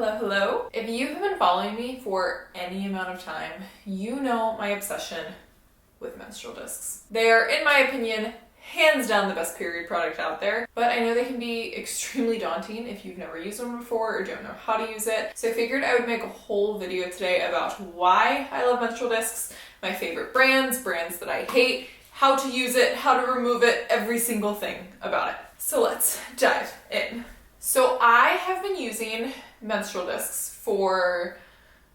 Hello, hello. If you have been following me for any amount of time, you know my obsession with menstrual discs. They are, in my opinion, hands down the best period product out there, but I know they can be extremely daunting if you've never used one before or don't know how to use it. So I figured I would make a whole video today about why I love menstrual discs, my favorite brands that I hate, how to use it, how to remove it, every single thing about it. So let's dive in. So I have been using menstrual discs for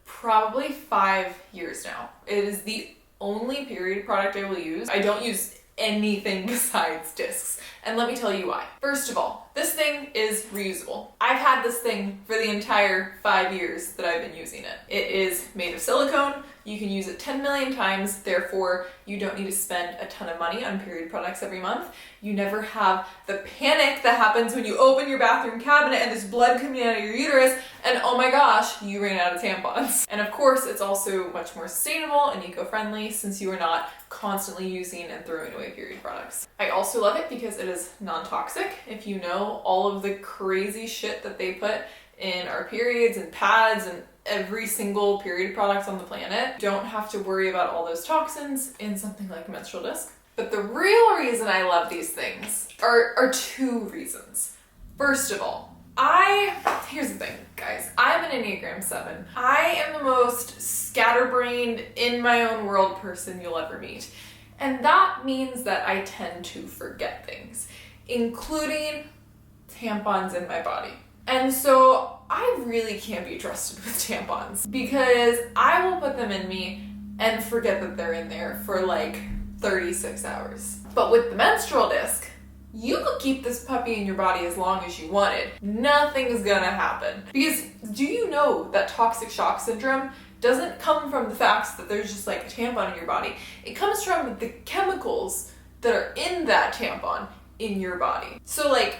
probably 5 years now. It is the only period product I will use. I don't use anything besides discs. And let me tell you why. First of all, this thing is reusable. I've had this thing for the entire 5 years that I've been using it. It is made of silicone. You can use it 10 million times, therefore you don't need to spend a ton of money on period products every month. You never have the panic that happens when you open your bathroom cabinet and there's blood coming out of your uterus and oh my gosh, you ran out of tampons. And of course, it's also much more sustainable and eco-friendly since you are not constantly using and throwing away period products. I also love it because it is non-toxic. If you know all of the crazy shit that they put in our periods and pads and every single period product on the planet, don't have to worry about all those toxins in something like a menstrual disc. But the real reason I love these things are two reasons. First of all, here's the thing, guys. I'm an Enneagram 7. I am the most scatterbrained, in my own world person you'll ever meet. And that means that I tend to forget things, including tampons in my body. And so I really can't be trusted with tampons because I will put them in me and forget that they're in there for like 36 hours. But with the menstrual disc, you could keep this puppy in your body as long as you wanted. Nothing's gonna happen. Because do you know that toxic shock syndrome doesn't come from the fact that there's just like a tampon in your body. It comes from the chemicals that are in that tampon in your body. So like,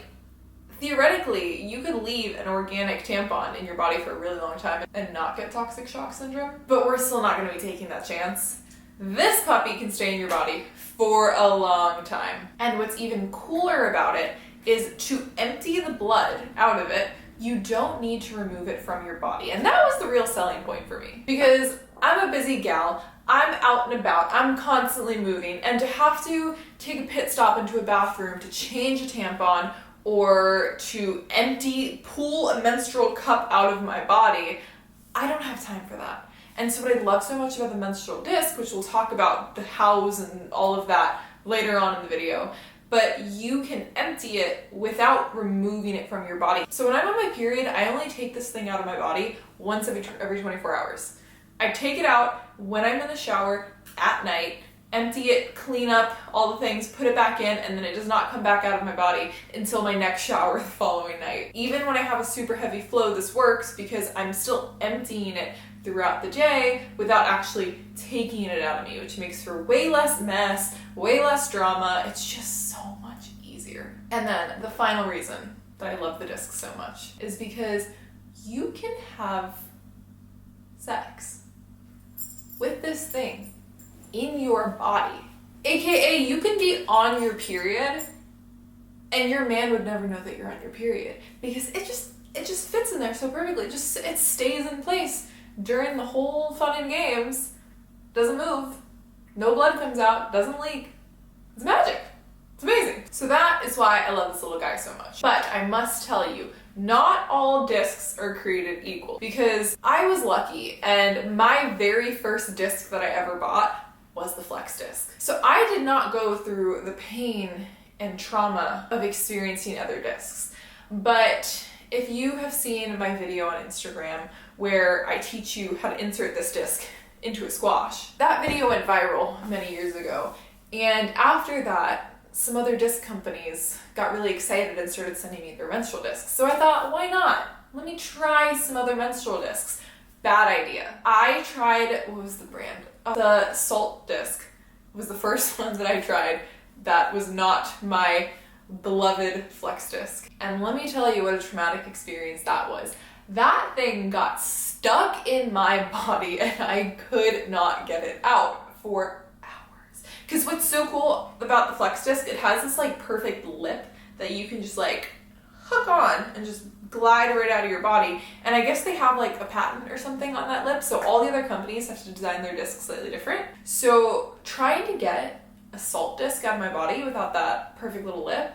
theoretically, you could leave an organic tampon in your body for a really long time and not get toxic shock syndrome, but we're still not gonna be taking that chance. This puppy can stay in your body for a long time. And what's even cooler about it is to empty the blood out of it, you don't need to remove it from your body. And that was the real selling point for me because I'm a busy gal. I'm out and about, I'm constantly moving, and to have to take a pit stop into a bathroom to change a tampon or to pull a menstrual cup out of my body, I don't have time for that. And so what I love so much about the menstrual disc, which we'll talk about the hows and all of that later on in the video, but you can empty it without removing it from your body. So when I'm on my period, I only take this thing out of my body once every 24 hours. I take it out when I'm in the shower at night, empty it, clean up all the things, put it back in, and then it does not come back out of my body until my next shower the following night. Even when I have a super heavy flow, this works because I'm still emptying it throughout the day without actually taking it out of me, which makes for way less mess, way less drama. It's just so much easier. And then the final reason that I love the disc so much is because you can have sex with this thing in your body. AKA, you can be on your period and your man would never know that you're on your period because it just fits in there so perfectly. It stays in place during the whole fun and games, doesn't move, no blood comes out, doesn't leak. It's magic. It's amazing. So that is why I love this little guy so much. But I must tell you, not all discs are created equal because I was lucky and my very first disc that I ever bought was the Flex disc. So I did not go through the pain and trauma of experiencing other discs. But if you have seen my video on Instagram where I teach you how to insert this disc into a squash, that video went viral many years ago. And after that, some other disc companies got really excited and started sending me their menstrual discs. So I thought, why not? Let me try some other menstrual discs. Bad idea. I tried, what was the brand? The Salt disc was the first one that I tried that was not my beloved Flex disc. And let me tell you what a traumatic experience that was. That thing got stuck in my body and I could not get it out for hours. Because what's so cool about the Flex disc, it has this like perfect lip that you can just like hook on and just glide right out of your body. And I guess they have like a patent or something on that lip, so all the other companies have to design their discs slightly different. So trying to get a salt disc out of my body without that perfect little lip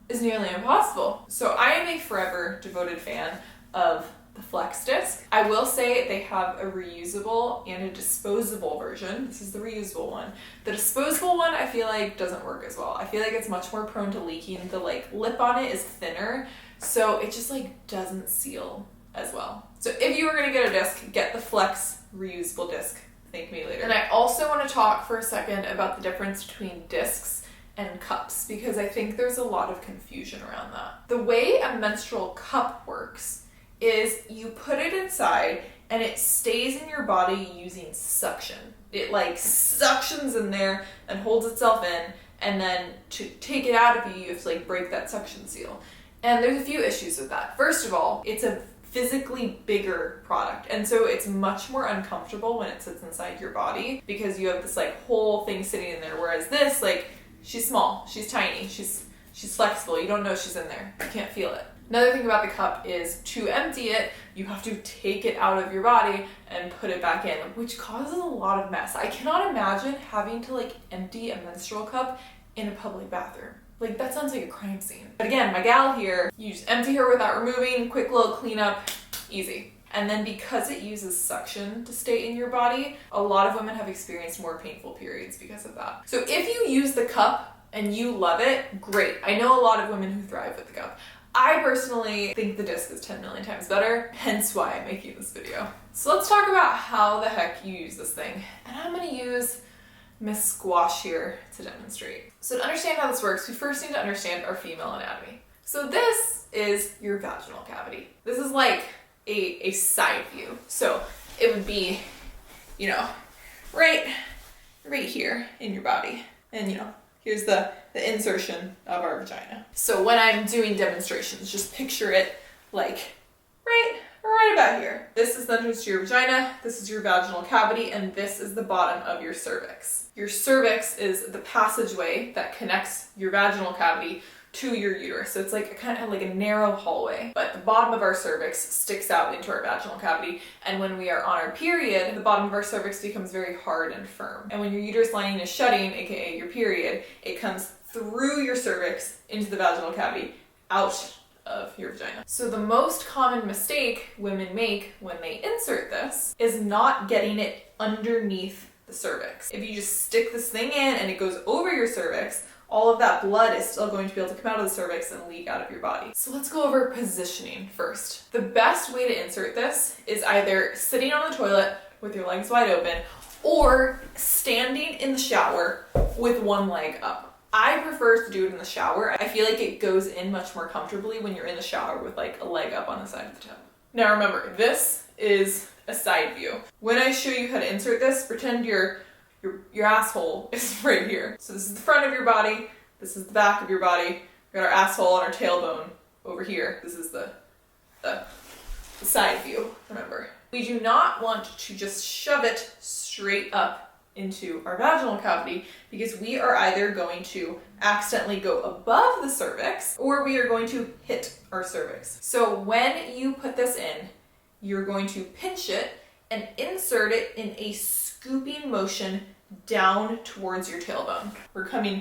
is nearly impossible. So I am a forever devoted fan of the Flex disc. I will say they have a reusable and a disposable version. This is the reusable one. The disposable one I feel like doesn't work as well. I feel like it's much more prone to leaking. The like lip on it is thinner, so it just like doesn't seal as well. So if you were gonna get a disc, get the Flex reusable disc. Thank me later. And I also want to talk for a second about the difference between discs and cups, because I think there's a lot of confusion around that. The way a menstrual cup works is you put it inside and it stays in your body using suction. It like suctions in there and holds itself in, and then to take it out of you, you have to like break that suction seal. And there's a few issues with that. First of all, it's a physically bigger product, and so it's much more uncomfortable when it sits inside your body because you have this like whole thing sitting in there, whereas this, like, she's small, she's tiny, she's flexible, you don't know she's in there, you can't feel it. Another thing about the cup is to empty it, you have to take it out of your body and put it back in, which causes a lot of mess. I cannot imagine having to like empty a menstrual cup in a public bathroom. Like, that sounds like a crime scene. But again, my gal here, you just empty her without removing, quick little cleanup, easy. And then because it uses suction to stay in your body, a lot of women have experienced more painful periods because of that. So if you use the cup and you love it, great. I know a lot of women who thrive with the cup. I personally think the disc is 10 million times better, hence why I'm making this video. So let's talk about how the heck you use this thing. And I'm gonna use Miss Squash here to demonstrate. So to understand how this works, we first need to understand our female anatomy. So this is your vaginal cavity. This is like a side view. So it would be, you know, right here in your body. And you know, here's the insertion of our vagina. So when I'm doing demonstrations, just picture it like right about here. This is the entrance to your vagina, this is your vaginal cavity, and this is the bottom of your cervix. Your cervix is the passageway that connects your vaginal cavity to your uterus. So it's like kind of like a narrow hallway, but the bottom of our cervix sticks out into our vaginal cavity. And when we are on our period, the bottom of our cervix becomes very hard and firm. And when your uterus lining is shutting, aka your period, it comes through your cervix into the vaginal cavity, out of your vagina. So the most common mistake women make when they insert this is not getting it underneath the cervix. If you just stick this thing in and it goes over your cervix, all of that blood is still going to be able to come out of the cervix and leak out of your body. So let's go over positioning first. The best way to insert this is either sitting on the toilet with your legs wide open or standing in the shower with one leg up. I prefer to do it in the shower. I feel like it goes in much more comfortably when you're in the shower with like a leg up on the side of the tub. Now remember, this is a side view. When I show you how to insert this, pretend your asshole is right here. So this is the front of your body, this is the back of your body, we got our asshole and our tailbone over here. This is the side view, remember. We do not want to just shove it straight up into our vaginal cavity because we are either going to accidentally go above the cervix or we are going to hit our cervix. So when you put this in, you're going to pinch it and insert it in a scooping motion down towards your tailbone. We're coming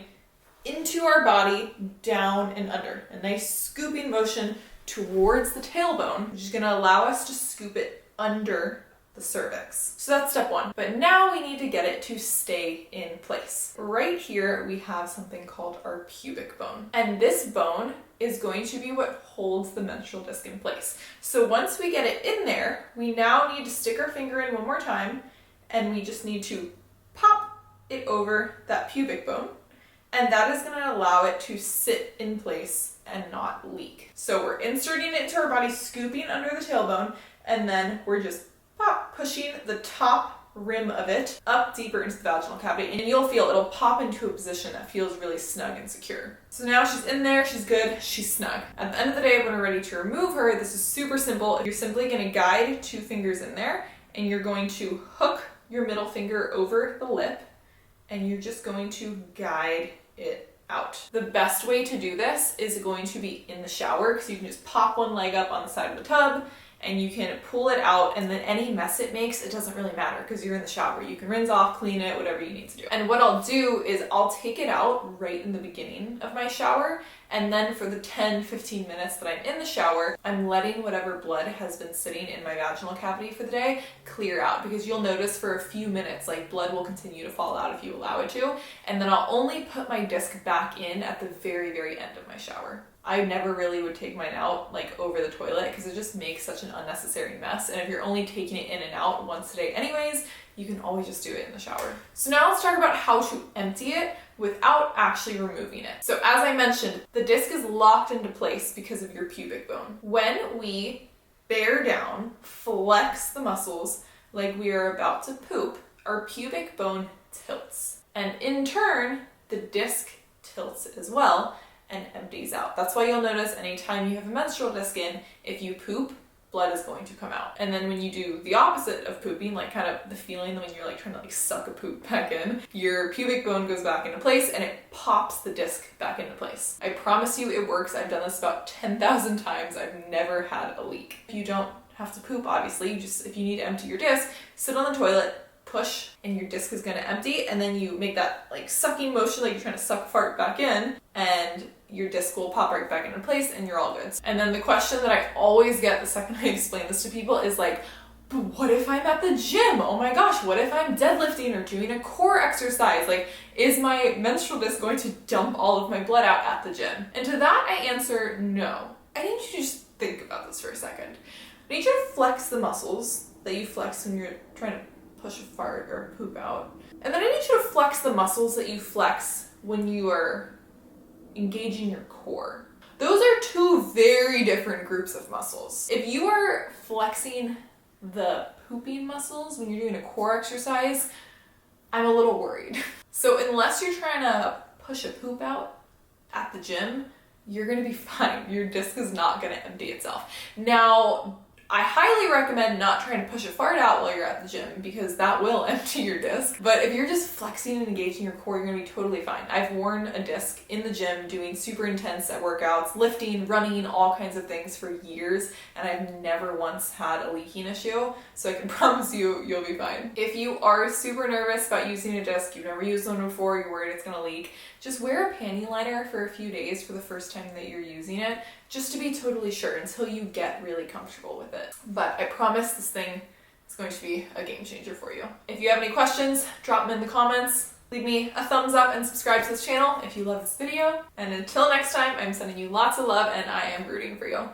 into our body, down and under. A nice scooping motion towards the tailbone, which is going to allow us to scoop it under the cervix. So that's step one. But now we need to get it to stay in place. Right here, we have something called our pubic bone. And this bone is going to be what holds the menstrual disc in place. So once we get it in there, we now need to stick our finger in one more time, and we just need to pop it over that pubic bone. And that is going to allow it to sit in place and not leak. So we're inserting it into our body, scooping under the tailbone, and then we're just pushing the top rim of it up deeper into the vaginal cavity, and you'll feel it'll pop into a position that feels really snug and secure. So now she's in there, she's good, she's snug. At the end of the day, when we're ready to remove her, this is super simple. You're simply going to guide 2 fingers in there, and you're going to hook your middle finger over the lip, and you're just going to guide it out. The best way to do this is going to be in the shower, because you can just pop one leg up on the side of the tub and you can pull it out, and then any mess it makes, it doesn't really matter because you're in the shower. You can rinse off, clean it, whatever you need to do. And what I'll do is I'll take it out right in the beginning of my shower, and then for the 10-15 minutes that I'm in the shower, I'm letting whatever blood has been sitting in my vaginal cavity for the day clear out, because you'll notice for a few minutes, like, blood will continue to fall out if you allow it to, and then I'll only put my disc back in at the very, very end of my shower. I never really would take mine out like over the toilet because it just makes such an unnecessary mess. And if you're only taking it in and out once a day anyways, you can always just do it in the shower. So now let's talk about how to empty it without actually removing it. So as I mentioned, the disc is locked into place because of your pubic bone. When we bear down, flex the muscles like we are about to poop, our pubic bone tilts. And in turn, the disc tilts as well and empties out. That's why you'll notice anytime you have a menstrual disc in, if you poop, blood is going to come out. And then when you do the opposite of pooping, like kind of the feeling when you're like trying to like suck a poop back in, your pubic bone goes back into place and it pops the disc back into place. I promise you it works. I've done this about 10,000 times. I've never had a leak. If you don't have to poop, obviously, if you need to empty your disc, sit on the toilet, push, and your disc is going to empty, and then you make that like sucking motion like you're trying to suck fart back in, and your disc will pop right back into place and you're all good. And then the question that I always get the second I explain this to people is like, but what if I'm at the gym? Oh my gosh, what if I'm deadlifting or doing a core exercise? Like, is my menstrual disc going to dump all of my blood out at the gym? And to that I answer no. I need you to just think about this for a second. I need you to flex the muscles that you flex when you're trying to push a fart or poop out. And then I need you to flex the muscles that you flex when you are engaging your core. Those are two very different groups of muscles. If you are flexing the pooping muscles when you're doing a core exercise, I'm a little worried. So unless you're trying to push a poop out at the gym, you're gonna be fine. Your disc is not gonna empty itself. Now, I highly recommend not trying to push a fart out while you're at the gym, because that will empty your disc. But if you're just flexing and engaging your core, you're gonna be totally fine. I've worn a disc in the gym doing super intense workouts, lifting, running, all kinds of things for years, and I've never once had a leaking issue, so I can promise you, you'll be fine. If you are super nervous about using a disc, you've never used one before, you're worried it's gonna leak, just wear a panty liner for a few days for the first time that you're using it, just to be totally sure until you get really comfortable with it. But I promise this thing is going to be a game changer for you. If you have any questions, drop them in the comments. Leave me a thumbs up and subscribe to this channel if you love this video. And until next time, I'm sending you lots of love and I am rooting for you.